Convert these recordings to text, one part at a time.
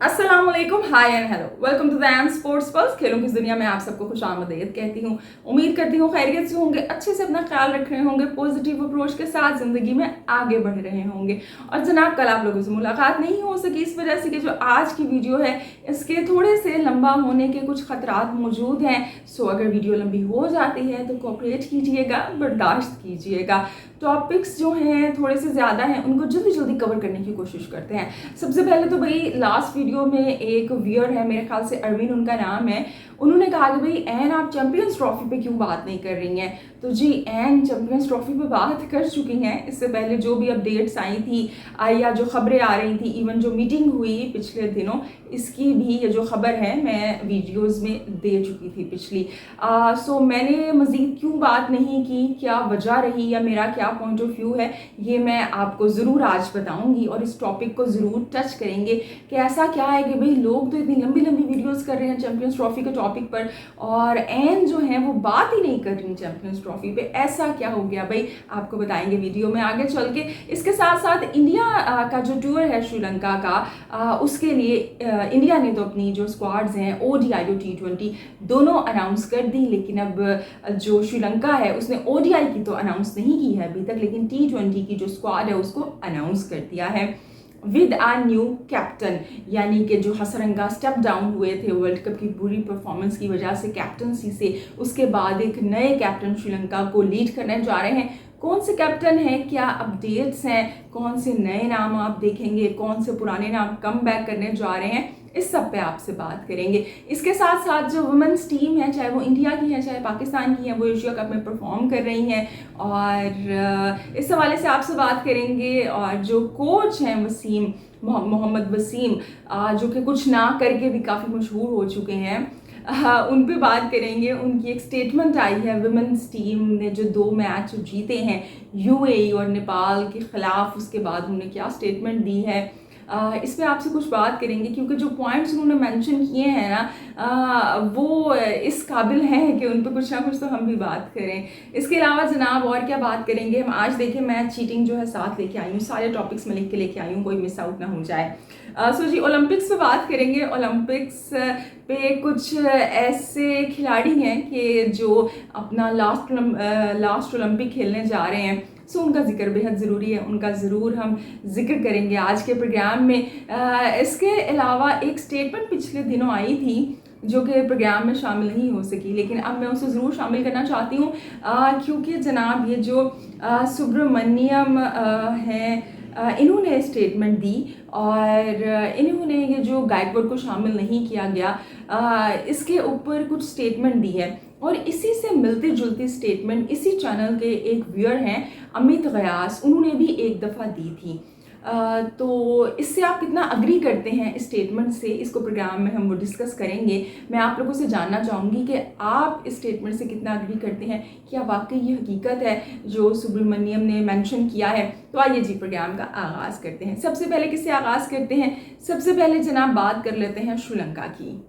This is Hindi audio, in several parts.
अस्सलामुअलैकुम, hi and hello, welcome to the and sports pulse. खेलों की इस दुनिया में आप सबको खुशामदीद कहती हूँ। उम्मीद करती हूँ खैरियत से होंगे, अच्छे से अपना ख्याल रख रहे होंगे, पॉजिटिव अप्रोच के साथ जिंदगी में आगे बढ़ रहे होंगे। और जनाब, कल आप लोगों से मुलाकात नहीं हो सकी इस वजह से कि जो आज की वीडियो है इसके थोड़े से लंबा होने के कुछ खतरात मौजूद हैं। सो अगर वीडियो लंबी हो जाती है तो कोऑपरेट कीजिएगा, बर्दाश्त कीजिएगा। टॉपिक्स जो हैं थोड़े से ज़्यादा हैं, उनको जल्दी जल्दी कवर करने की कोशिश करते हैं। सबसे पहले तो भाई लास्ट वीडियो में एक व्यूअर है, मेरे ख्याल से अरविंद उनका नाम है, उन्होंने कहा कि भाई एन आप चैंपियंस ट्रॉफी पे क्यों बात नहीं कर रही हैं। तो जी, एन चैंपियंस ट्रॉफी पे बात कर चुकी हैं। इससे पहले जो भी अपडेट्स आई थी या जो खबरें आ रही थी, इवन जो मीटिंग हुई पिछले दिनों, इसकी भी ये जो खबर है मैं वीडियोस में दे चुकी थी पिछली। सो मैंने मज़ीद क्यों बात नहीं की, क्या वजह रही या मेरा क्या पॉइंट ऑफ व्यू है, ये मैं आपको ज़रूर आज बताऊंगी और इस टॉपिक को ज़रूर टच करेंगे कि ऐसा क्या है कि भाई लोग तो इतनी लंबी लंबी वीडियोस कर रहे हैं चैंपियंस ट्रॉफी के टॉपिक पर और एन जो है वो बात ही नहीं कर रही चैंपियंस ट्रॉफी पे। ऐसा क्या हो गया भाई, आपको बताएंगे वीडियो में आगे चल के। इसके साथ साथ इंडिया का जो टूर है श्रीलंका का, उसके लिए इंडिया ने तो अपनी जो स्क्वाड्स हैं ओडीआई और T20 दोनों अनाउंस कर दी, लेकिन अब जो श्रीलंका है उसने ओडीआई की तो अनाउंस नहीं की है अभी तक, लेकिन T20 की जो स्क्वाड है उसको अनाउंस कर दिया है विद आ न्यू कैप्टन। यानी कि जो हसरंगा स्टेप डाउन हुए थे वर्ल्ड कप की बुरी परफॉर्मेंस की वजह से कैप्टनसी से, उसके बाद एक नए कैप्टन श्रीलंका को लीड करने जा रहे हैं। कौन से कैप्टन हैं, क्या अपडेट्स हैं, कौन से नए नाम आप देखेंगे, कौन से पुराने नाम कम बैक करने जा रहे हैं, इस सब पे आपसे बात करेंगे। इसके साथ साथ जो वुमेन्स टीम है, चाहे वो इंडिया की है चाहे पाकिस्तान की है, वो एशिया कप में परफॉर्म कर रही हैं और इस हवाले से आपसे बात करेंगे। और जो कोच हैं वसीम, मोहम्मद वसीम, जो कि कुछ ना करके भी काफ़ी मशहूर हो चुके हैं, उन पे बात करेंगे। उनकी एक स्टेटमेंट आई है, वुमेन्स टीम ने जो 2 मैच जीते हैं यूएई और नेपाल के खिलाफ, उसके बाद उन्होंने क्या स्टेटमेंट दी है, इस पर आपसे कुछ बात करेंगे क्योंकि जो पॉइंट्स उन्होंने मेंशन किए हैं ना, वो इस काबिल हैं कि उन पर कुछ ना कुछ तो हम भी बात करें। इसके अलावा जनाब और क्या बात करेंगे हम आज, देखें मैं चीटिंग जो है साथ लेके आई हूँ, सारे टॉपिक्स में लिख के लेके आई हूँ, कोई मिस आउट ना हो जाए। सो जी, ओलंपिक्स पे बात करेंगे। ओलंपिक्स पे कुछ ऐसे खिलाड़ी हैं कि जो अपना लास्ट ओलंपिक खेलने जा रहे हैं, सो उनका जिक्र बेहद ज़रूरी है, उनका ज़रूर हम जिक्र करेंगे आज के प्रोग्राम में। इसके अलावा एक स्टेटमेंट पिछले दिनों आई थी जो कि प्रोग्राम में शामिल नहीं हो सकी, लेकिन अब मैं उसे ज़रूर शामिल करना चाहती हूँ क्योंकि जनाब ये जो सुब्रमण्यम हैं, इन्होंने स्टेटमेंट दी और इन्होंने ये जो गायकवाड को शामिल नहीं किया गया, इसके ऊपर कुछ स्टेटमेंट दी है। और इसी से मिलती जुलती स्टेटमेंट इसी चैनल के एक व्यूअर हैं अमित गयास, उन्होंने भी एक दफ़ा दी थी। तो इससे आप कितना अग्री करते हैं इस स्टेटमेंट से, इसको प्रोग्राम में हम वो डिस्कस करेंगे। मैं आप लोगों से जानना चाहूँगी कि आप इस स्टेटमेंट से कितना अग्री करते हैं, क्या वाकई ये हकीकत है जो सुब्रमण्यम ने मेंशन किया है। तो आइए जी प्रोग्राम का आगाज़ करते हैं। सबसे पहले किससे आगाज़ करते हैं, सबसे पहले जनाब बात कर लेते हैं श्रीलंका की।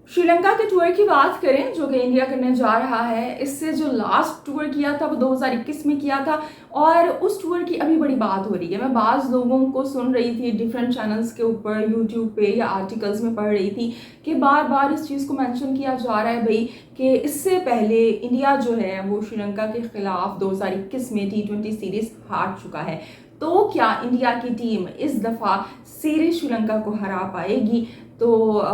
श्रीलंका के टूर की बात करें जो कि इंडिया करने जा रहा है, इससे जो लास्ट टूर किया था वो 2021 में किया था और उस टूर की अभी बड़ी बात हो रही है। मैं बाज़ लोगों को सुन रही थी डिफरेंट चैनल्स के ऊपर, यूट्यूब पे या आर्टिकल्स में पढ़ रही थी कि बार बार इस चीज़ को मेंशन किया जा रहा है भाई कि इससे पहले इंडिया जो है वो श्रीलंका के खिलाफ 2021 में T20 सीरीज़ हार चुका है। तो क्या इंडिया की टीम इस दफ़ा सीरीज श्रीलंका को हरा पाएगी? तो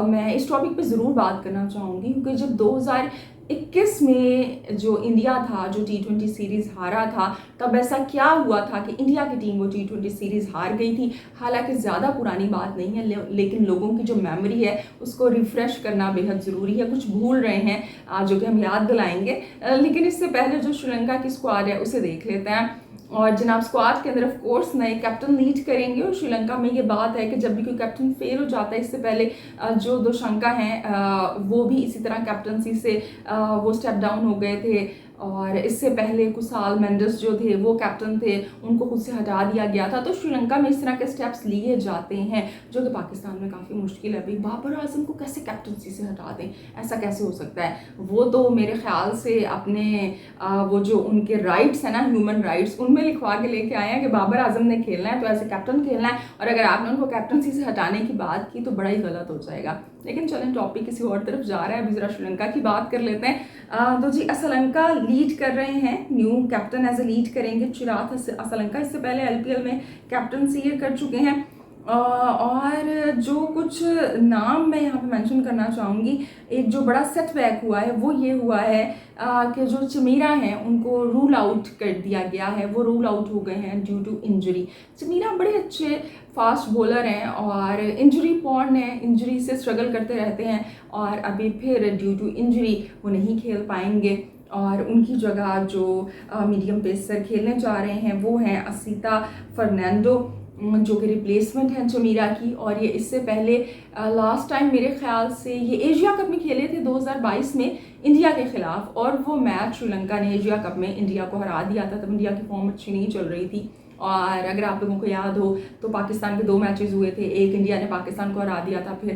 मैं इस टॉपिक पे ज़रूर बात करना चाहूँगी क्योंकि जब 2021 में जो इंडिया था जो T20 सीरीज़ हारा था, तब ऐसा क्या हुआ था कि इंडिया की टीम वो T20 सीरीज़ हार गई थी। हालांकि ज़्यादा पुरानी बात नहीं है, लेकिन लोगों की जो मेमोरी है उसको रिफ़्रेश करना बेहद ज़रूरी है। कुछ भूल रहे हैं जो कि हम याद दिलाएंगे, लेकिन इससे पहले जो श्रीलंका की स्क्वाड है उसे देख लेते हैं। और जनाब स्क्वाड के अंदर ऑफ कोर्स नए कैप्टन लीड करेंगे और श्रीलंका में ये बात है कि जब भी कोई कैप्टन फेल हो जाता है, इससे पहले जो दोशंका हैं वो भी इसी तरह कैप्टनसी से वो स्टेप डाउन हो गए थे और इससे पहले कुसाल मेंडिस जो थे वो कैप्टन थे, उनको खुद से हटा दिया गया था। तो श्रीलंका में इस तरह के स्टेप्स लिए जाते हैं जो कि पाकिस्तान में काफ़ी मुश्किल है। भाई बाबर आजम को कैसे कैप्टनसी से हटा दें, ऐसा कैसे हो सकता है? वो तो मेरे ख्याल से अपने वो जो उनके राइट्स हैं ना, ह्यूमन राइट्स, उनमें लिखवा के लेके आए हैं कि बाबर आजम ने खेलना है तो ऐसे कैप्टन खेलना है, और अगर आपने उनको कैप्टनसी से हटाने की बात की तो बड़ा ही गलत हो जाएगा। लेकिन चलें, टॉपिक किसी और तरफ जा रहा है, अभी ज़रा श्रीलंका की बात कर लेते हैं। तो जी असलंका लीड कर रहे हैं, new captain as a lead करेंगे चिराग असलंका। इससे पहले IPL में कैप्टनसी ये कर चुके हैं। और जो कुछ नाम मैं यहाँ पे मेंशन करना चाहूँगी, एक जो बड़ा सेटबैक हुआ है वो ये हुआ है कि जो चमीरा हैं उनको रूल आउट कर दिया गया है, वो रूल आउट हो गए हैं ड्यू टू इंजरी। चमीरा बड़े अच्छे फास्ट बॉलर हैं और इंजरी पॉर्न है, इंजरी से स्ट्रगल करते रहते हैं, और अभी फिर ड्यू टू इंजरी वो नहीं खेल पाएंगे। और उनकी जगह जो मीडियम पेसर खेलने जा रहे हैं वो हैं असीता फर्नांडो, जो कि रिप्लेसमेंट है चमीरा की। और ये इससे पहले लास्ट टाइम मेरे ख्याल से ये एशिया कप में खेले थे 2022 में इंडिया के खिलाफ, और वो मैच श्रीलंका ने एशिया कप में इंडिया को हरा दिया था। तब इंडिया की फॉर्म अच्छी नहीं चल रही थी, और अगर आप लोगों को याद हो तो पाकिस्तान के 2 मैचेस हुए थे, एक इंडिया ने पाकिस्तान को हरा दिया था, फिर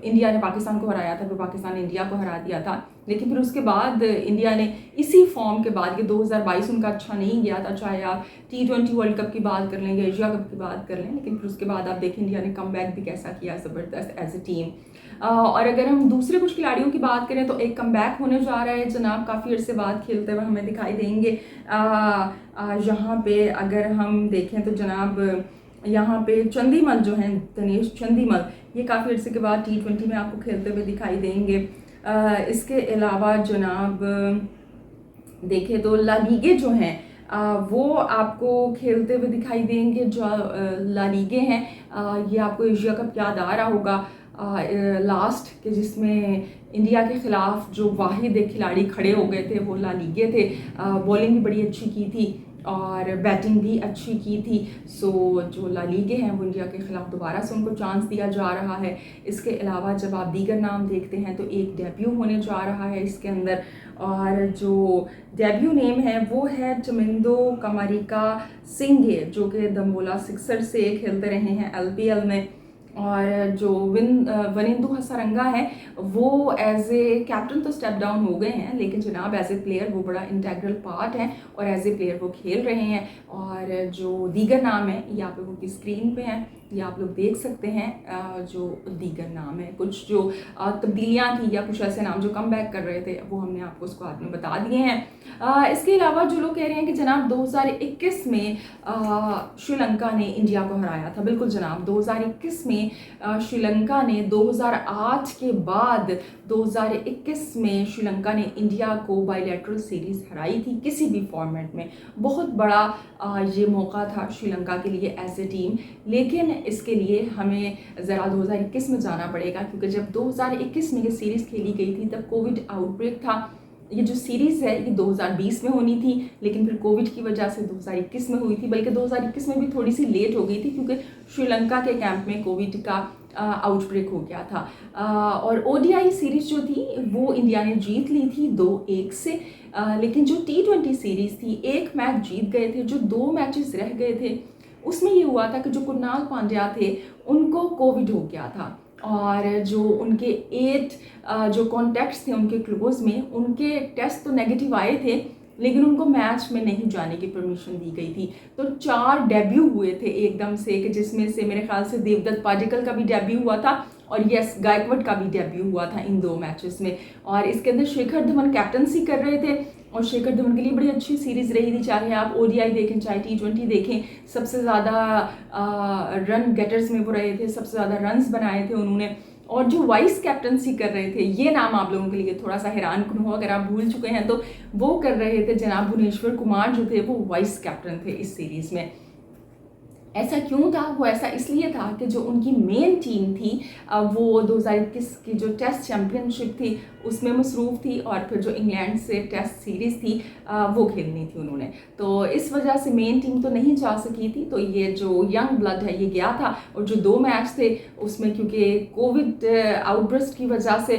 इंडिया ने पाकिस्तान को हराया था, फिर पाकिस्तान ने इंडिया को हरा दिया था। लेकिन फिर उसके बाद इंडिया ने इसी फॉर्म के बाद, ये 2022 उनका अच्छा नहीं गया था, चाहे आप T20 वर्ल्ड कप की बात कर लेंगे, एशिया कप की बात कर लें, लेकिन फिर उसके बाद आप देखें इंडिया ने कम बैक भी कैसा किया ज़बरदस्त एज ए टीम। और अगर हम दूसरे कुछ खिलाड़ियों की बात करें तो एक कम बैक होने जा रहा है जनाब, काफ़ी अर्से बाद खेलते हुए हमें दिखाई देंगे। यहाँ पे अगर हम देखें तो जनाब यहाँ पे चंदीमल जो हैं, दिनेश चंदीमल, ये काफ़ी अर्से के बाद T20 में आपको खेलते हुए दिखाई देंगे। इसके अलावा जनाब देखें तो ला लीगे जो हैं वो आपको खेलते हुए दिखाई देंगे। जो ला लीगे हैं ये आपको एशिया कप याद आ रहा होगा लास्ट के, जिसमें इंडिया के खिलाफ जो वाहिद एक खिलाड़ी खड़े हो गए थे वो ला लीगे थे। बॉलिंग भी बड़ी अच्छी की थी और बैटिंग भी अच्छी की थी। सो जो ला लीगे हैं वो इंडिया के खिलाफ दोबारा से उनको चांस दिया जा रहा है। इसके अलावा जब आप दीगर नाम देखते हैं तो एक डेब्यू होने जा रहा है इसके अंदर, और जो डेब्यू नेम है वो है चमिंदो कमारिका सिंघे, जो कि दमोला सिक्सर से खेलते रहे हैं LPL में। और जो वनिंदु हसारंगा है वो एज ए कैप्टन तो स्टेप डाउन हो गए हैं, लेकिन जनाब एज ए प्लेयर वो बड़ा इंटेग्रल पार्ट है और एज ए प्लेयर वो खेल रहे हैं। और जो दीगर नाम है ये आप लोगों की स्क्रीन पे हैं, ये आप लोग देख सकते हैं। जो दीगर नाम है, कुछ जो तब्दीलियाँ थी या कुछ ऐसे नाम जो कम बैक कर रहे थे वो हमने आपको उसको बाद में बता दिए हैं। इसके अलावा जो लोग कह रहे हैं कि जनाब 2021 में श्रीलंका ने इंडिया को हराया था, बिल्कुल जनाब 2021 में श्रीलंका ने 2008 के बाद 2021 में श्रीलंका ने इंडिया को बायलैटरल सीरीज़ हराई थी किसी भी फॉर्मेट में। बहुत बड़ा ये मौका था श्रीलंका के लिए एज ए टीम, लेकिन इसके लिए हमें ज़रा 2021 में जाना पड़ेगा, क्योंकि जब 2021 में ये सीरीज़ खेली गई थी तब कोविड आउटब्रेक था। ये जो सीरीज़ है ये 2020 में होनी थी, लेकिन फिर कोविड की वजह से 2021 में हुई थी, बल्कि 2021 में भी थोड़ी सी लेट हो गई थी क्योंकि श्रीलंका के कैंप में कोविड का आउटब्रेक हो गया था। और ODI सीरीज़ जो थी वो इंडिया ने जीत ली थी 2-1 से। लेकिन जो T20 सीरीज़ थी एक मैच जीत गए थे, जो 2 मैचेस रह गए थे उसमें ये हुआ था कि जो कुणाल पांड्या थे उनको कोविड हो गया था, और जो उनके 8 जो कॉन्टैक्ट्स थे उनके क्लोज में, उनके टेस्ट तो नेगेटिव आए थे, लेकिन उनको मैच में नहीं जाने की परमिशन दी गई थी। तो 4 डेब्यू हुए थे एकदम से, कि जिसमें से मेरे ख्याल से देवदत्त पाडिक्कल का भी डेब्यू हुआ था और यस गायकवाड का भी डेब्यू हुआ था इन 2 मैचेस में। और इसके अंदर शिखर धवन कैप्टनसी कर रहे थे और शिखर धवन के लिए बड़ी अच्छी सीरीज़ रही थी, चाहे आप ODI देखें चाहे T20 देखें। सबसे ज़्यादा रन गेटर्स में वो रहे थे, सबसे ज़्यादा रन्स बनाए थे उन्होंने। और जो वाइस कैप्टनसी कर रहे थे, ये नाम आप लोगों के लिए थोड़ा सा हैरान कुन हो अगर आप भूल चुके हैं तो, वो कर रहे थे जनाब भुवनेश्वर कुमार जो थे वो वाइस कैप्टन थे इस सीरीज़ में। ऐसा क्यों था? वो ऐसा इसलिए था कि जो उनकी मेन टीम थी वो 2021 की जो टेस्ट चैम्पियनशिप थी उसमें मसरूफ़ थी, और फिर जो इंग्लैंड से टेस्ट सीरीज़ थी वो खेलनी थी उन्होंने। तो इस वजह से मेन टीम तो नहीं जा सकी थी, तो ये जो यंग ब्लड है ये गया था। और जो 2 मैच थे उसमें क्योंकि कोविड आउटब्रेस्ट की वजह से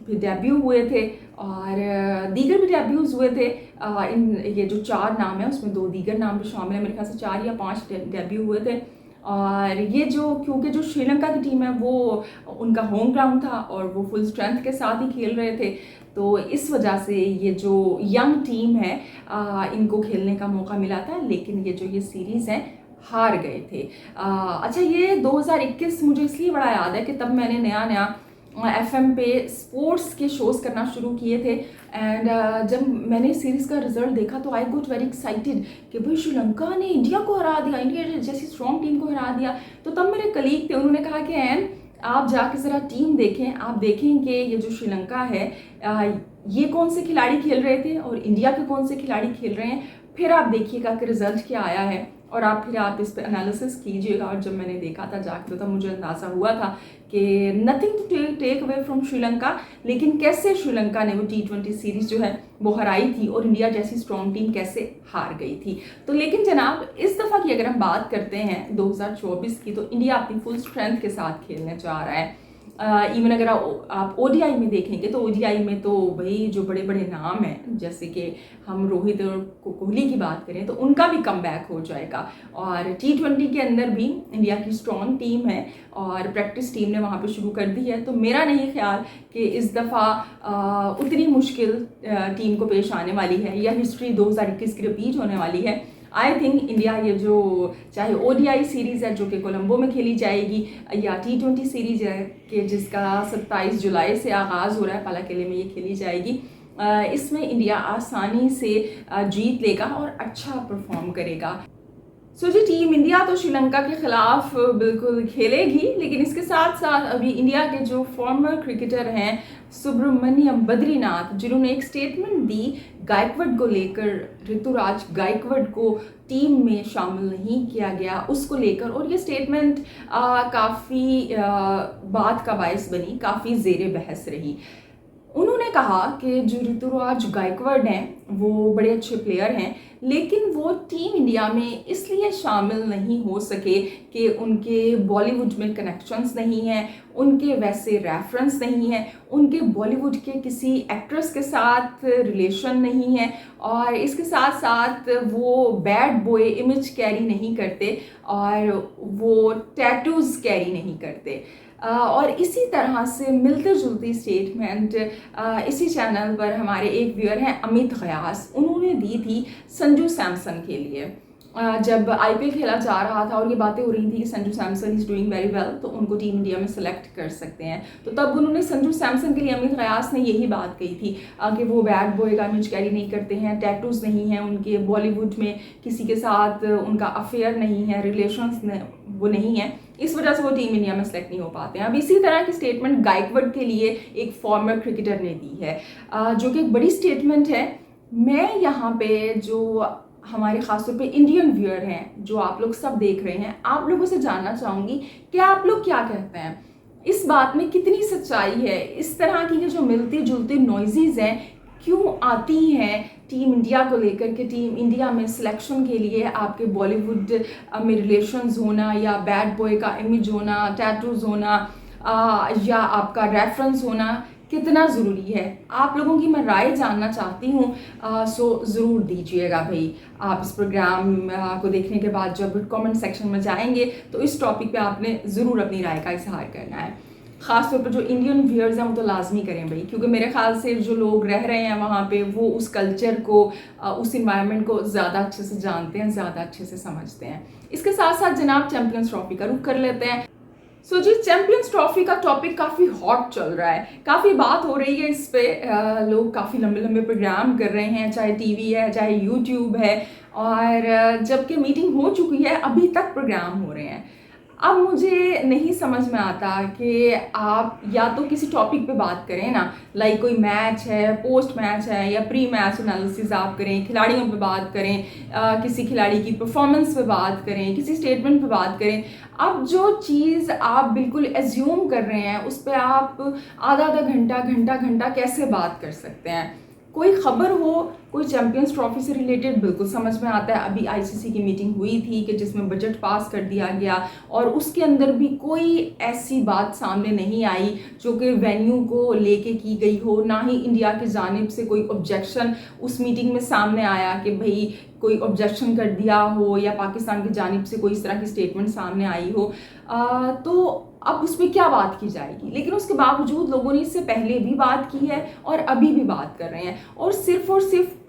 फिर डेब्यू हुए थे और दीगर भी डेब्यूज़ हुए थे। इन ये जो 4 नाम है उसमें 2 दीगर नाम भी शामिल है, मेरे ख्याल से 4 या 5 डेब्यू हुए थे। और ये जो क्योंकि जो श्रीलंका की टीम है वो उनका होम ग्राउंड था और वो फुल स्ट्रेंथ के साथ ही खेल रहे थे, तो इस वजह से ये जो यंग टीम है इनको खेलने का मौका मिला था, लेकिन ये सीरीज़ है हार गए थे। अच्छा, ये 2021 मुझे इसलिए बड़ा याद है कि तब मैंने नया FM पे स्पोर्ट्स के शोज़ करना शुरू किए थे। एंड जब मैंने सीरीज़ का रिजल्ट देखा तो आई गोट वेरी एक्साइटेड कि भाई श्रीलंका ने इंडिया को हरा दिया, इंडिया जैसी स्ट्रॉन्ग टीम को हरा दिया। तो तब मेरे कलीग थे, उन्होंने कहा कि एन आप जाके ज़रा टीम देखें, आप देखें कि ये जो श्रीलंका है ये कौन से खिलाड़ी खेल रहे थे और इंडिया के कौन से खिलाड़ी खेल रहे हैं, फिर आप देखिएगा कि रिजल्ट क्या आया है और फिर आप इस पर एनालिसिस कीजिएगा। और जब मैंने देखा था जाके तो मुझे अंदाज़ा हुआ था कि nothing to take away from Sri Lanka, लेकिन कैसे श्रीलंका ने वो T20 सीरीज़ जो है वो हराई थी और इंडिया जैसी स्ट्रॉन्ग टीम कैसे हार गई थी। तो लेकिन जनाब, इस दफ़ा की अगर हम बात करते हैं 2024 की, तो इंडिया अपनी फुल स्ट्रेंथ के साथ खेलने जा रहा है। इवन अगर आप ODI में देखेंगे तो ODI में तो भाई जो बड़े बड़े नाम हैं, जैसे कि हम रोहित और कोहली की बात करें तो उनका भी कम बैक हो जाएगा। और T20 के अंदर भी इंडिया की स्ट्रॉन्ग टीम है और प्रैक्टिस टीम ने वहाँ पे शुरू कर दी है। तो मेरा नहीं ख्याल कि इस दफ़ा उतनी मुश्किल टीम को पेश आने वाली है या हिस्ट्री 2021 की रिपीट होने वाली है। आई थिंक इंडिया ये जो चाहे ODI सीरीज़ है जो कि कोलंबो में खेली जाएगी या T20 सीरीज़ है कि जिसका 27 जुलाई से आगाज़ हो रहा है, पालाकिले में ये खेली जाएगी, इसमें इंडिया आसानी से जीत लेगा और अच्छा परफॉर्म करेगा। सो जी, टीम इंडिया तो श्रीलंका के खिलाफ बिल्कुल खेलेगी, लेकिन इसके साथ साथ अभी इंडिया के जो फॉर्मर क्रिकेटर हैं सुब्रमण्यम बद्रीनाथ, जिन्होंने एक स्टेटमेंट दी गायकवाड को लेकर, ऋतुराज गायकवाड को टीम में शामिल नहीं किया गया उसको लेकर, और ये स्टेटमेंट काफ़ी बात का बायस बनी, काफ़ी ज़ेरे बहस रही। उन्होंने कहा कि जो ऋतुराज गायकवाड हैं वो बड़े अच्छे प्लेयर हैं, लेकिन वो टीम इंडिया में इसलिए शामिल नहीं हो सके कि उनके बॉलीवुड में कनेक्शंस नहीं हैं, उनके वैसे रेफरेंस नहीं है, उनके बॉलीवुड के किसी एक्ट्रेस के साथ रिलेशन नहीं है, और इसके साथ साथ वो बैड बॉय इमेज कैरी नहीं करते और वो टैटूज़ कैरी नहीं करते। और इसी तरह से मिलते जुलती स्टेटमेंट इसी चैनल पर हमारे एक व्यूअर हैं अमित गयास, उन्होंने दी थी संजू सैमसन के लिए। जब IPL खेला जा रहा था और ये बातें हो रही थी कि Sanju Samson is doing very well तो उनको टीम इंडिया में सेलेक्ट कर सकते हैं, तो तब उन्होंने संजू सैमसन के लिए अमित गयास ने यही बात कही थी कि वो बैड बॉय का इमेज कैरी नहीं करते हैं, टैटूज़ नहीं हैं उनके, बॉलीवुड में किसी के साथ उनका अफेयर नहीं है, रिलेशंस वो नहीं है, इस वजह से वो टीम इंडिया में सेलेक्ट नहीं हो पाते हैं। अब इसी तरह की स्टेटमेंट गायकवाड के लिए एक फॉर्मर क्रिकेटर ने दी है, जो कि एक बड़ी स्टेटमेंट है। मैं यहाँ पे जो हमारे ख़ासतौर पे इंडियन व्यूअर हैं, जो आप लोग सब देख रहे हैं, आप लोगों से जानना चाहूँगी कि आप लोग क्या कहते हैं, इस बात में कितनी सच्चाई है, इस तरह की जो मिलती जुलती नॉइज़ेज़ हैं क्यों आती हैं टीम इंडिया को लेकर के टीम इंडिया में सिलेक्शन के लिए आपके बॉलीवुड में रिलेशंस होना या बैड बॉय का इमेज होना, टैटूज़ होना या आपका रेफरेंस होना कितना ज़रूरी है। आप लोगों की मैं राय जानना चाहती हूँ, सो ज़रूर दीजिएगा भाई। आप इस प्रोग्राम को देखने के बाद जब कमेंट सेक्शन में जाएंगे तो इस टॉपिक पे आपने ज़रूर अपनी राय का इजहार करना है। ख़ासतौर पर जो इंडियन व्यूअर्स हैं वो तो लाजमी करें भाई, क्योंकि मेरे ख्याल से जो लोग रह रहे हैं वहाँ पे वो उस कल्चर को, उस इन्वायरमेंट को ज़्यादा अच्छे से जानते हैं, ज़्यादा अच्छे से समझते हैं। इसके साथ साथ जनाब चैम्पियंस ट्रॉफी का रुख कर लेते हैं। सो जी, चैम्पियंस ट्रॉफी का टॉपिक काफ़ी हॉट चल रहा है, काफ़ी बात हो रही है इस पे, लोग काफ़ी लंबे लंबे प्रोग्राम कर रहे हैं, चाहे TV है चाहे YouTube है, और जबकि मीटिंग हो चुकी है अभी तक प्रोग्राम हो रहे हैं। अब मुझे नहीं समझ में आता कि आप या तो किसी टॉपिक पे बात करें ना, लाइक कोई मैच है, पोस्ट मैच है या प्री मैच एनालिसिस आप करें, खिलाड़ियों पे बात करें, किसी खिलाड़ी की परफॉर्मेंस पे बात करें, किसी स्टेटमेंट पे बात करें। अब जो चीज़ आप बिल्कुल एज्यूम कर रहे हैं उस पर आप आधा घंटा कैसे बात कर सकते हैं? कोई खबर हो कोई चैंपियंस ट्रॉफी से रिलेटेड, बिल्कुल समझ में आता है। अभी आईसीसी की मीटिंग हुई थी कि जिसमें बजट पास कर दिया गया और उसके अंदर भी कोई ऐसी बात सामने नहीं आई जो कि वेन्यू को लेके की गई हो, ना ही इंडिया की जानिब से कोई ऑब्जेक्शन उस मीटिंग में सामने आया कि भाई कोई ऑब्जेक्शन कर दिया हो या पाकिस्तान की जानिब से कोई इस तरह की स्टेटमेंट सामने आई हो। तो अब उसमें क्या बात की जाएगी। लेकिन उसके बावजूद लोगों ने इससे पहले भी बात की है और अभी भी बात कर रहे हैं और सिर्फ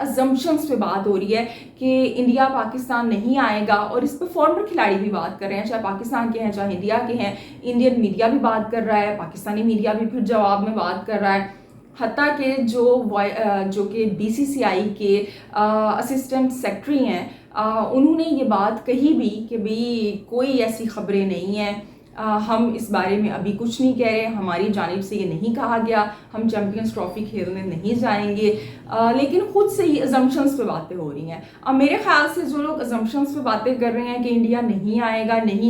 अजम्पशंस पे बात हो रही है कि इंडिया पाकिस्तान नहीं आएगा। और इस पर फॉर्मर खिलाड़ी भी बात कर रहे हैं, चाहे पाकिस्तान के हैं चाहे इंडिया के हैं। इंडियन मीडिया भी बात कर रहा है, पाकिस्तानी मीडिया भी फिर जवाब में बात कर रहा है। हत्ता के जो कि बीसीसीआई के असिस्टेंट सेक्रेटरी हैं, उन्होंने ये बात कही भी कि भाई कोई ऐसी खबरें नहीं हैं, हम इस बारे में अभी कुछ नहीं कह रहे, हमारी जानिब से ये नहीं कहा गया, हम चैंपियंस ट्रॉफी खेलने नहीं जाएंगे। लेकिन खुद से ही अजम्पशंस पे बातें हो रही हैं। अब मेरे ख्याल से जो लोग अजम्पशंस पे बातें कर रहे हैं कि इंडिया नहीं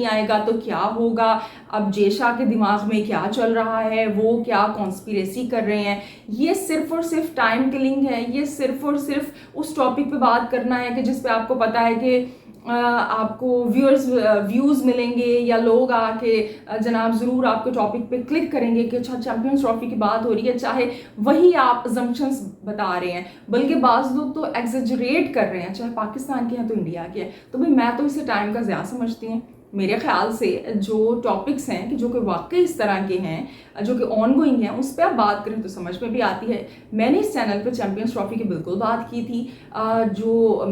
आएगा तो क्या होगा, अब जेशा के दिमाग में क्या चल रहा है, वो क्या कॉन्स्पिरेसी कर रहे हैं, ये सिर्फ और सिर्फ टाइम किलिंग है। ये सिर्फ और सिर्फ उस टॉपिक पे बात करना है कि जिस पे आपको पता है कि आपको व्यूज़ मिलेंगे या लोग आके जनाब ज़रूर आपके टॉपिक पे क्लिक करेंगे कि अच्छा चैंपियंस ट्रॉफी की बात हो रही है, चाहे वही आप अजम्पशंस बता रहे हैं। बल्कि बाज़ लोग तो एग्जेजरेट कर रहे हैं, चाहे पाकिस्तान के हैं तो इंडिया के हैं। तो भाई मैं तो इसे टाइम का ज़्यादा समझती हूँ। मेरे ख्याल से जो टॉपिक्स हैं कि जो कि वाकई इस तरह के हैं, जो कि ऑन गोइंग हैं, उस पर आप बात करें तो समझ में भी आती है। मैंने इस चैनल पर चैंपियंस ट्रॉफी की बिल्कुल बात की थी, जो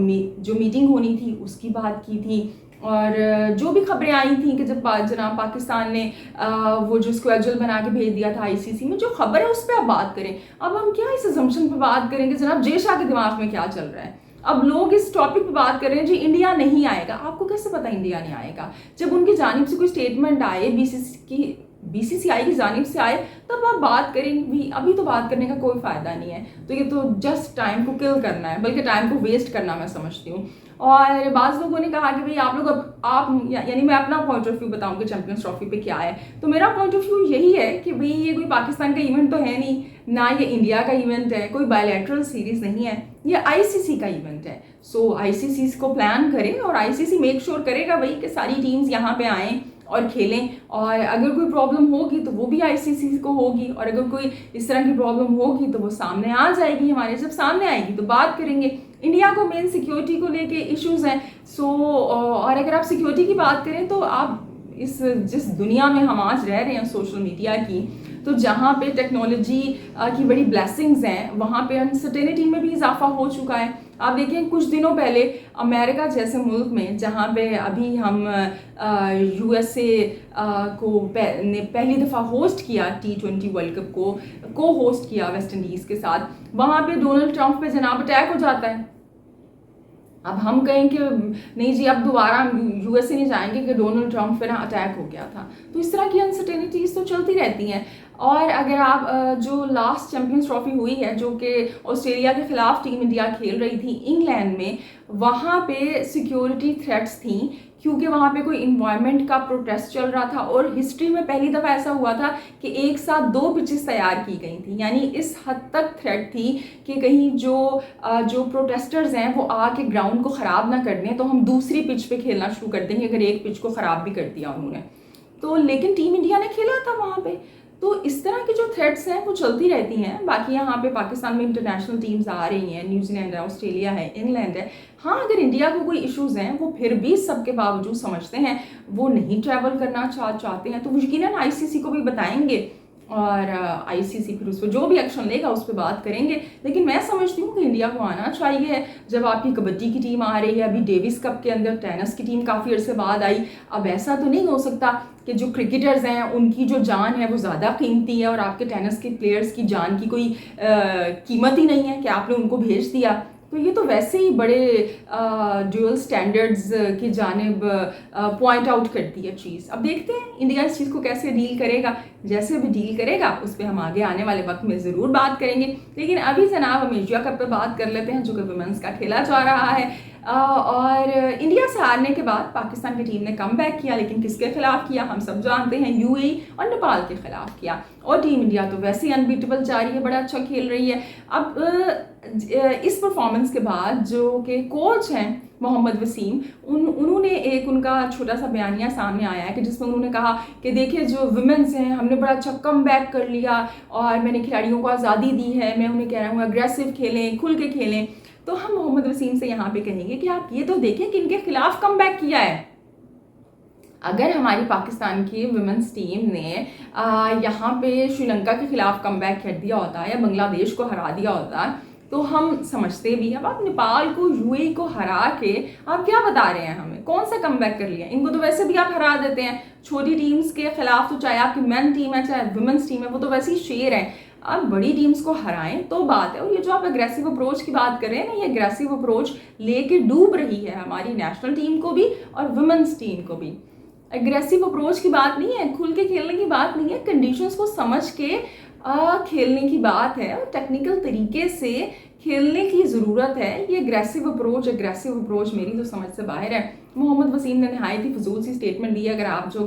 मीटिंग होनी थी उसकी बात की थी, और जो भी खबरें आई थी कि जब जनाब पाकिस्तान ने वो जो स्क्वेड्यूल बना के भेज दिया था आईसीसी में, जो खबर है उस पर आप बात करें। अब हम क्या इस अजम्पशन पे बात करेंगे जनाब जेशा के दिमाग में क्या चल रहा है। अब लोग इस टॉपिक पे बात कर रहे हैं जी इंडिया नहीं आएगा। आपको कैसे पता इंडिया नहीं आएगा? जब उनकी जानिब से कोई स्टेटमेंट आए, बीसीसीआई की जानिब से आए, तब आप बात करेंगे भी। अभी तो बात करने का कोई फ़ायदा नहीं है। तो ये तो जस्ट टाइम को किल करना है, बल्कि टाइम को वेस्ट करना मैं समझती हूँ। और बाज़ लोगों ने कहा कि भाई आप लोग यानी मैं अपना पॉइंट ऑफ व्यू बताऊँ कि चैंपियंस ट्रॉफी पे क्या है। तो मेरा पॉइंट ऑफ व्यू यही है कि भाई ये कोई पाकिस्तान का इवेंट तो है नहीं, ना ये इंडिया का इवेंट है, कोई बायलैटरल सीरीज़ नहीं है, ये आईसीसी का इवेंट है। सो आईसीसी इसको प्लान करे और आईसीसी मेक श्योर करेगा भाई कि सारी टीम्स यहाँ पे आएँ और खेलें। और अगर कोई प्रॉब्लम होगी तो वो भी आईसीसी को होगी, और अगर कोई इस तरह की प्रॉब्लम होगी तो वो सामने आ जाएगी हमारे। जब सामने आएगी तो बात करेंगे। इंडिया को मेन सिक्योरिटी को लेके इश्यूज हैं। और अगर आप सिक्योरिटी की बात करें तो आप जिस दुनिया में हम आज रह रहे हैं सोशल मीडिया की, तो जहाँ पे टेक्नोलॉजी की बड़ी ब्लेसिंग्स हैं, वहाँ पे अनसर्टेनिटी में भी इजाफा हो चुका है। आप देखें कुछ दिनों पहले अमेरिका जैसे मुल्क में, जहाँ पे अभी हम यूएसए ने पहली दफ़ा होस्ट किया T20 वर्ल्ड कप को होस्ट किया वेस्ट इंडीज़ के साथ, वहाँ पे डोनाल्ड ट्रंप पे जनाब अटैक हो जाता है। अब हम कहें कि नहीं जी अब दोबारा यूएसए नहीं जाएंगे कि डोनाल्ड ट्रंप पे ना अटैक हो गया था। तो इस तरह की अनसर्टेनिटीज़ तो चलती रहती हैं। और अगर आप जो लास्ट चैंपियंस ट्रॉफी हुई है, जो कि ऑस्ट्रेलिया के खिलाफ टीम इंडिया खेल रही थी इंग्लैंड में, वहाँ पे सिक्योरिटी थ्रेट्स थी क्योंकि वहाँ पे कोई इन्वायरमेंट का प्रोटेस्ट चल रहा था। और हिस्ट्री में पहली दफ़ा ऐसा हुआ था कि एक साथ 2 पिचेस तैयार की गई थी। यानी इस हद तक थ्रेट थी कि कहीं जो प्रोटेस्टर्स हैं वो आके ग्राउंड को ख़राब ना कर दें, तो हम दूसरी पिच पे खेलना शुरू कर देंगे अगर एक पिच को ख़राब भी कर दिया उन्होंने तो। लेकिन टीम इंडिया ने खेला था वहाँ पे। तो इस तरह की जो थ्रेट्स हैं वो चलती रहती हैं। बाकी यहाँ पे पाकिस्तान में इंटरनेशनल टीम्स आ रही हैं, न्यूजीलैंड है, ऑस्ट्रेलिया है, इंग्लैंड है। हाँ, अगर इंडिया को कोई इश्यूज़ हैं वो फिर भी सबके बावजूद समझते हैं, वो नहीं ट्रैवल करना चाहते हैं, तो वो यकीनन आईसीसी को भी बताएंगे और आईसीसी फिर उस पर जो भी एक्शन लेगा उस पर बात करेंगे। लेकिन मैं समझती हूँ कि इंडिया को आना चाहिए। जब आपकी कबड्डी की टीम आ रही है, अभी डेविस कप के अंदर टेनिस की टीम काफ़ी अर्से बाद आई। अब ऐसा तो नहीं हो सकता कि जो क्रिकेटर्स हैं उनकी जो जान है वो ज़्यादा कीमती है और आपके टेनिस के प्लेयर्स की जान की कोई कीमत ही नहीं है कि आपने उनको भेज दिया। तो ये तो वैसे ही बड़े ड्यूअल स्टैंडर्ड्स की जानिब पॉइंट आउट करती है चीज़। अब देखते हैं इंडिया इस चीज़ को कैसे डील करेगा। जैसे भी डील करेगा उस पर हम आगे आने वाले वक्त में ज़रूर बात करेंगे। लेकिन अभी जनाब हम एशिया कप पे बात कर लेते हैं जो कि वुमेंस का खेला जा रहा है। और इंडिया से हारने के बाद पाकिस्तान की टीम ने कम बैक किया, लेकिन किसके खिलाफ किया हम सब जानते हैं, यूएई और नेपाल के खिलाफ किया। और टीम इंडिया तो वैसे ही अनबीटेबल जा रही है, बड़ा अच्छा खेल रही है। अब इस परफॉर्मेंस के बाद जो कि कोच हैं मोहम्मद वसीम, उन्होंने एक उनका छोटा सा बयानिया सामने आया है कि जिसमें उन्होंने कहा कि देखिए जो वुमेन्स हैं हमने बड़ा अच्छा कम बैक कर लिया और मैंने खिलाड़ियों को आज़ादी दी है, मैं उन्हें कह रहा हूँ अग्रेसिव खेलें, खुल के खेलें। तो हम मोहम्मद वसीम से यहाँ पे कहेंगे कि आप ये तो देखें कि इनके खिलाफ कम बैक किया है। अगर हमारी पाकिस्तान की वुमेन्स टीम ने यहाँ पे श्रीलंका के खिलाफ कम बैक कर दिया होता या बांग्लादेश को हरा दिया होता तो हम समझते भी। अब आप नेपाल को यूएई को हरा के आप क्या बता रहे हैं हमें, कौन सा कम बैक कर लिया? इनको तो वैसे भी आप हरा देते हैं। छोटी टीम्स के खिलाफ तो चाहे आपकी मेन टीम है चाहे वुमेन्स टीम है, वो तो वैसे ही शेर है। आप बड़ी टीम्स को हराएं तो बात है। और ये जो आप एग्रेसिव अप्रोच की बात कर रहे हैं ना, ये एग्रेसिव अप्रोच लेके डूब रही है हमारी नेशनल टीम को भी और वुमेन्स टीम को भी। एग्रेसिव अप्रोच की बात नहीं है, खुल के खेलने की बात नहीं है, कंडीशंस को समझ के खेलने की बात है और टेक्निकल तरीके से खेलने की ज़रूरत है। ये एग्रेसिव अप्रोच मेरी तो समझ से बाहर है। मोहम्मद वसीम ने नहायत ही फजूल सी स्टेटमेंट दी है। अगर आप जो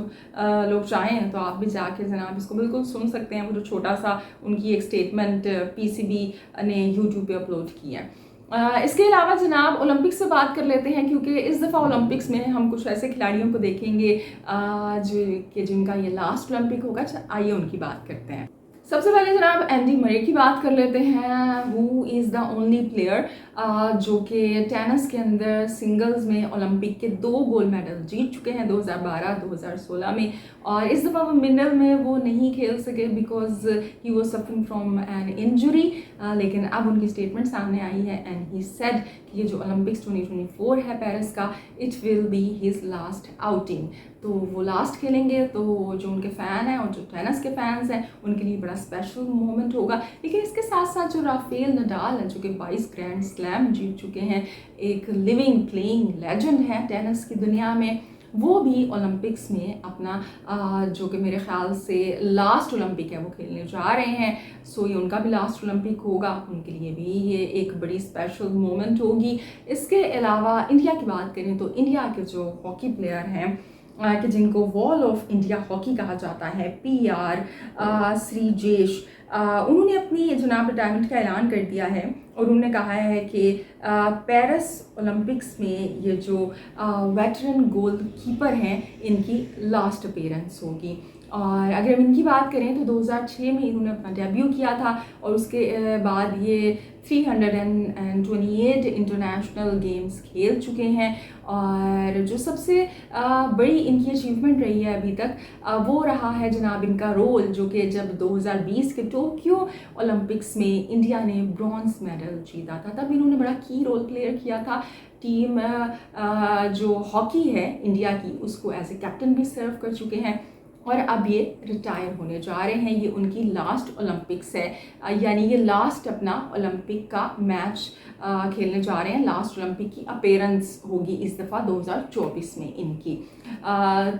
लोग चाहें तो आप भी जाके जनाब इसको बिल्कुल सुन सकते हैं। वो जो छोटा सा उनकी एक स्टेटमेंट पीसीबी ने यूट्यूब पे अपलोड की है। इसके अलावा जनाब ओलंपिक्स से बात कर लेते हैं, क्योंकि इस दफ़ा ओलंपिक्स में हम कुछ ऐसे खिलाड़ियों को देखेंगे जिनका ये लास्ट ओलंपिक होगा। आइए उनकी बात करते हैं। सबसे पहले जनाब एंडी मरे की बात कर लेते हैं। Who is the only player जो कि टेनिस के अंदर सिंगल्स में ओलंपिक के 2 गोल्ड मेडल जीत चुके हैं 2012 2016 में। और इस दफ़ा वो मिडल में वो नहीं खेल सके because he was suffering from an injury. लेकिन अब उनकी स्टेटमेंट सामने आई है एंड ही सेड कि ये जो ओलंपिक्स 2024 है पेरिस का, it will be his last outing. तो वो लास्ट खेलेंगे तो जो उनके फ़ैन हैं और जो टेनिस के फैंस हैं उनके लिए बड़ा स्पेशल मोमेंट होगा। लेकिन इसके साथ साथ जो राफेल नडाल हैं जो कि 22 ग्रैंड स्लैम जीत चुके हैं, एक लिविंग प्लेइंग लेजेंड है टेनिस की दुनिया में, वो भी ओलंपिक्स में अपना जो कि मेरे ख्याल से लास्ट ओलंपिक है वो खेलने जा रहे हैं। सो ये उनका भी लास्ट ओलंपिक होगा, उनके लिए भी ये एक बड़ी स्पेशल मोमेंट होगी। इसके अलावा इंडिया की बात करें तो इंडिया के जो हॉकी प्लेयर हैं कि जिनको वॉल ऑफ इंडिया हॉकी कहा जाता है, पीआर श्रीजेश, उन्होंने अपनी जनाब रिटायरमेंट का ऐलान कर दिया है और उन्होंने कहा है कि पेरिस ओलंपिक्स में ये जो वेटरन गोल कीपर हैं इनकी लास्ट अपीयरेंस होगी। और अगर हम इनकी बात करें तो 2006 में इन्होंने अपना डेब्यू किया था और उसके बाद ये 328 इंटरनेशनल गेम्स खेल चुके हैं। और जो सबसे बड़ी इनकी अचीवमेंट रही है अभी तक वो रहा है जनाब इनका रोल, जो कि जब 2020 के टोक्यो ओलंपिक्स में इंडिया ने ब्रॉन्ज मेडल जीता था, तब इन्होंने बड़ा की रोल प्ले किया था। टीम जो हॉकी है इंडिया की उसको एज ए कैप्टन भी सर्व कर चुके हैं और अब ये रिटायर होने जा रहे हैं। ये उनकी लास्ट ओलंपिक्स है, यानी ये लास्ट अपना ओलंपिक का मैच खेलने जा रहे हैं। लास्ट ओलंपिक की अपीयरेंस होगी इस दफ़ा 2024 में इनकी।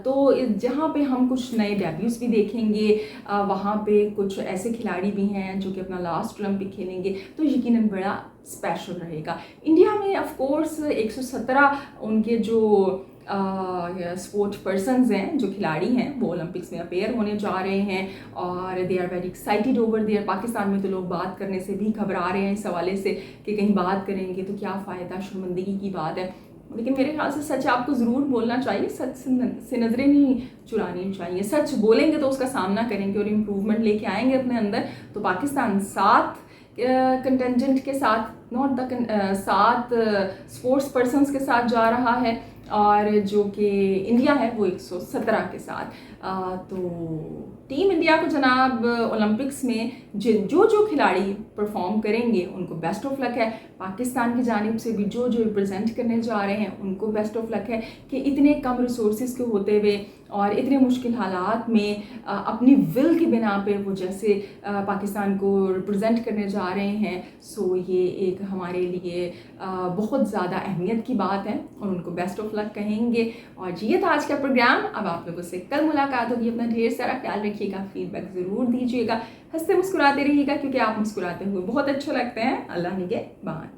तो जहाँ पे हम कुछ नए डेब्यूज भी देखेंगे, वहाँ पे कुछ ऐसे खिलाड़ी भी हैं जो कि अपना लास्ट ओलंपिक खेलेंगे, तो यकीनन बड़ा स्पेशल रहेगा। इंडिया में ऑफ कोर्स 117 उनके जो स्पोर्ट पर्सनस हैं, जो खिलाड़ी हैं, वो ओलंपिक्स में अपेयर होने जा रहे हैं और they are very excited over there. Pakistan में तो लोग बात करने से भी घबरा रहे हैं इस हवाले से कि कहीं बात करेंगे तो क्या फ़ायदा, शर्मिंदगी की बात है। लेकिन मेरे ख्याल से सच आपको ज़रूर बोलना चाहिए, सच से नज़रें नहीं चुरानी चाहिए। सच बोलेंगे तो उसका सामना करेंगे और इम्प्रूवमेंट लेके आएंगे अपने अंदर। तो पाकिस्तान 7 कंटेंजेंट के साथ, नॉट द 7 स्पोर्ट्स पर्सनस के साथ जा रहा है और जो कि इंडिया है वो 117 के साथ। तो टीम इंडिया को जनाब ओलंपिक्स में जो खिलाड़ी परफॉर्म करेंगे उनको बेस्ट ऑफ लक है। पाकिस्तान की जानिब से भी जो रिप्रेजेंट करने जा रहे हैं उनको बेस्ट ऑफ लक है कि इतने कम रिसोर्सेज के होते हुए और इतने मुश्किल हालात में अपनी विल की बिना पे वो जैसे पाकिस्तान को रिप्रेजेंट करने जा रहे हैं। सो ये एक हमारे लिए बहुत ज़्यादा अहमियत की बात है और उनको बेस्ट ऑफ लक कहेंगे। और ये था आज का प्रोग्राम। अब आप लोगों से कल मुलाकात होगी। अपना ढेर सारा ख्याल रखिएगा, फीडबैक ज़रूर दीजिएगा, हंसते मुस्कुराते रहिएगा क्योंकि आप मुस्कुराते हुए बहुत अच्छे लगते हैं। अल्लाह निगहबान।